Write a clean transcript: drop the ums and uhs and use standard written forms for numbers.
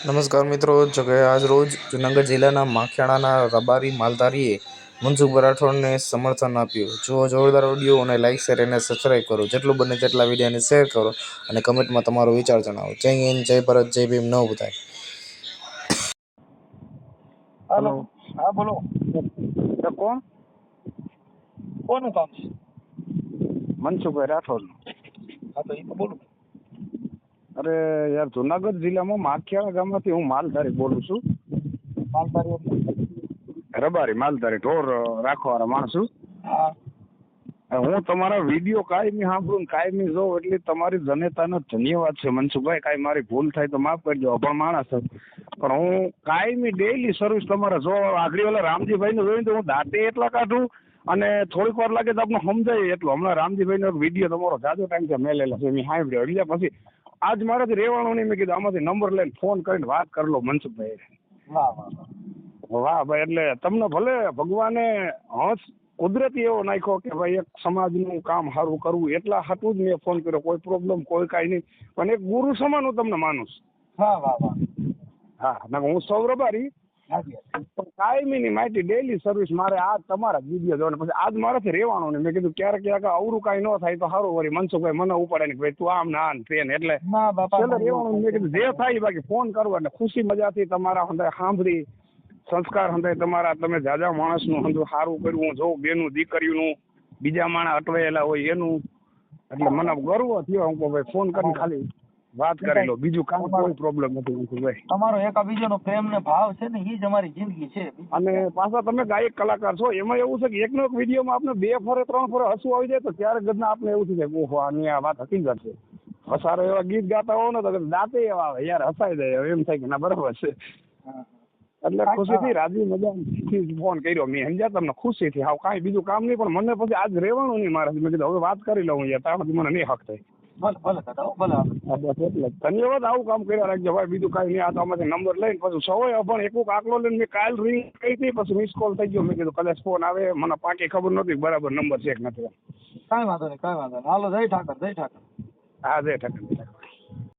નમસ્કાર મિત્રો, આજ રોજ જૂનાગઢ જિલ્લાના માખિયાણાના રબારી માલધારીએ મનસુખ રાઠોડને સમર્થન આપ્યું. જો જોરદાર વિડીયો અને લાઇક શેર અને સબસ્ક્રાઈબ કરો. જેટલું બને તેટલા વિડીયોને શેર કરો અને કમેન્ટમાં તમારો વિચાર જણાવો. જય હિન્દ, જય ભારત, જય ભીમ. ન ભૂલાય. હાલો. હા બોલો. કોણ? કોનું કામ છે? મનસુખભાઈ રાઠોડ. હા તો એ તો બોલું. અરે યાર, જુનાગઢ જિલ્લામાં માખિયાળા ગામમાંથી હું માલધારી બોલું છું. માલધારી એટલે? રબારી માલધારી, ઢોર રાખવાવાળા માણસ છું. હા. હું તમારા વિડીયો કાયમી સાંભળું, કાયમી જોઉં, એટલે તમારી જનતાનો ધન્યવાદ છે મનસુખભાઈ. કાંઈ મારી ભૂલ થાય તો માફ કરજો, અભણ માણસ છે. પણ હું કાયમી ડેઈલી સર્વિસ તમારા જો આગળ ઓલા રામજીભાઈ નું જોઈને તો હું દાંતે એટલા કાઢું અને થોડીક વાર લાગે તો આપણે સમજાય એટલું. હમણાં રામજીભાઈ નો વિડીયો તમારો જાજો ટાઈમ છે મેલેલો છે, મેં સાંભળ્યો. એટલે પછી આજ મારાથી રહેવાનું નહીં, મેં કીધું આમાંથી નંબર લઈને ફોન કરીને વાત કરી લો મનસુખભાઈ. વાહ વાહ વાહ ભાઈ, એટલે તમને ભલે ભગવાને હંસ કુદરતી એવો નાખ્યો કે ભાઈ એક સમાજનું કામ સારું કરવું, એટલા હાટું જ મેં ફોન કર્યો. કોઈ પ્રોબ્લેમ કોઈ કાંઈ નહીં, પણ એક ગુરુ સમાન હું તમને માનું છું. વાહ વાહ વાહ. હા, ના હું સૌ રબારી પણ કાયમીની માહિતી ડેઈલી સર્વિસ મારે આ તમારા જ વિડીયો જોવાનું. પછી આજ મારાથી રહેવાનું ને મેં કીધું ક્યારેક ક્યારેક અવરું કાંઈ ન થાય તો સારું. વળી મનસુખભાઈ મને ઉપાડે ને ભાઈ તું આમ ના ટ્રેન એટલે ના બાપા છેલ્લે રહેવાનું. મેં કીધું જે થાય બાકી ફોન કરવો એટલે ખુશી મજાથી તમારા હંધાય સાંભળી સંસ્કાર હંધાય તમારા તમે જાજા માણસનું હંધું સારું કર્યું હું જોઉં, બેનું દીકરીનું બીજા માણસ અટવાયેલા હોય એનું, એટલે મને ગર્વ થયો. હું કહું ભાઈ ફોન કરીને ખાલી વાત કરી લો, બીજું કામ કોઈ પ્રોબ્લેમ નથી મનસુખભાઈ. તમારો એકાબીજાનો પ્રેમ ને ભાવ છે ને એ જ અમારી જિંદગી છે. અને પાછા તમે ગાયક કલાકાર છો, એમાં એવું છે કે એકનો એક વિડીયોમાં આપણે 2 ફરે 3 ફરે હસવું આવી જાય તો ત્યારે ગદના આપણે એવું થઈ જાય ઓહો આની આ વાત હકીકત છે. હસારો એવા ગીત ગાતા હો ને તો દાંતે એવા આવે યાર, હસાઈ જાય. એમ થાય કે ના બરાબર છે. એટલે ખુશીથી રાજી મજાથી ફોન કર્યો મેં, સમજ્યા? તમને ખુશીથી હાવ કાંઈ બીજું કામ નહીં, પણ મને પછી આજ રહેવાનું નહીં મારાથી. મેં કીધું હવે વાત કરી લઉં યાર, તારાથી મને નહીં હક થાય. ભલે ભલે દાદા ભલે. બસ એટલે ધન્યવાદ. આવું કામ કર્યા રાખજો ભાઈ, બીજું કાંઈ નહીં. આ તો આમાંથી નંબર લઈને પછી સવાય અભણ એકું આકલો લઈને મેં કાલ રિંગ કરી હતી, પછી મિસ કોલ થઈ ગયો. મેં કીધું કદાચ ફોન આવે, મને પાકી ખબર નહોતી બરાબર નંબર ચેક નથી. કાંઈ વાંધો નહીં, કાંઈ વાંધો નહીં. હાલો, જય ઠાકર, જય ઠાકર. હા, જય ઠાકર.